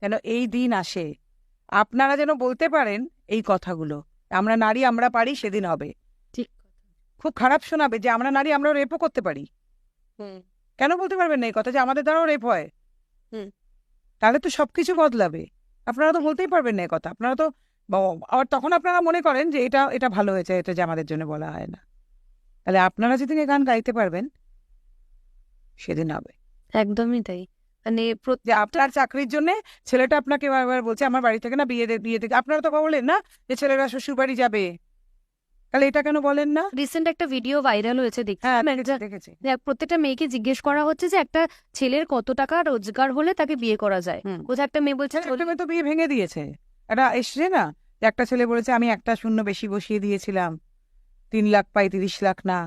যেন এই দিন আসে, আপনারা যেন বলতে পারেন এই কথাগুলো, আমরা নারী, আমরা পারি, সেদিন হবে। ঠিক। খুব খারাপ শোনাবে যে আমরা নারী, আমরা রেপও করতে পারি। হুম কেন বলতে পারবেন না এই কথা যে আমাদের দ্বারাও রেপ হয়? হুম। তাহলে তো সবকিছু বদলাবে। আপনারা তো বলতেই পারবেন না এই কথা, আপনারা তো আবার তখন আপনারা মনে করেন যে এটা এটা ভালো হয়েছে, এটা যে আমাদের জন্য বলা হয় না। তাহলে আপনারা যেদিন এই গান গাইতে পারবেন সেদিন হবে। একদমই তাই। মানে যে আপনার চাকরির জন্য ছেলেটা আপনাকে বারবার বলছে আমার বাড়ি থেকে না বিয়ে থেকে, আপনারা তো বলেন না যে ছেলেরা শ্বশুর বাড়ি যাবে, তাহলে এটা কেন বলেন না? রিসেন্ট একটা ভিডিও ভাইরাল হয়েছে হ্যাঁ, দেখছিলাম, দেখেছি দেখেছি। প্রত্যেকটা মেয়েকে জিজ্ঞেস করা হচ্ছে যে একটা ছেলের কত টাকা রোজগার হলে তাকে বিয়ে করা যায়। হুম। কোথাও একটা মেয়ে বলছে একটা মেয়ে তো বিয়ে ভেঙে দিয়েছে। এটা এসছে না, যে একটা ছেলে বলেছে আমি একটা শূন্য বেশি বসিয়ে দিয়েছিলাম, 3 লাখ পাই, 30 লাখ না।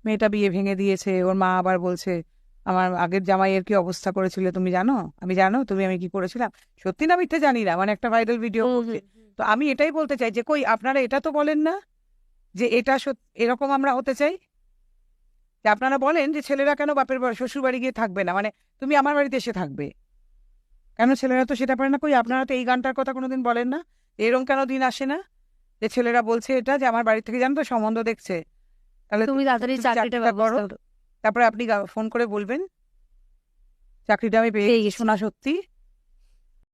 মেয়েটা বিয়ে ভেঙে দিয়েছে, ওর মা আবার বলছে আমার আগের জামাইয়ের কি অবস্থা করেছিল তুমি জানো, আমি জানো তুমি আমি কি করেছিলাম। সত্যি না মিথ্যে জানি না, মানে একটা ভাইরাল ভিডিও করছে। তো আমি এটাই বলতে চাই যে কই আপনারা এটা তো বলেন না যে এটা এরকম আমরা হতে চাই। যে আপনারা বলেন যে ছেলেরা কেন বাপের বাড়ি শ্বশুর বাড়ি গিয়ে থাকবে না, মানে তুমি আমার বাড়িতে এসে থাকবে, কেন ছেলেরা তো সেটা পারে না? কই আপনারা তো এই গানটার কথা কোনোদিন বলেন না? এরকম কেন দিন আসে না যে ছেলেরা বলছে এটা যে আমার বাড়ি থেকে জানো তো সম্বন্ধ দেখছে, তাহলে তুমি তাড়াতাড়ি তুমি চাকরিটা চাকরিটা করো, ব্যবস্থা করো। তারপরে আপনি ফোন করে বলবেন চাকরিটা আমি পেয়ে পেয়ে গেছি, গেছি। শোনা সত্যি।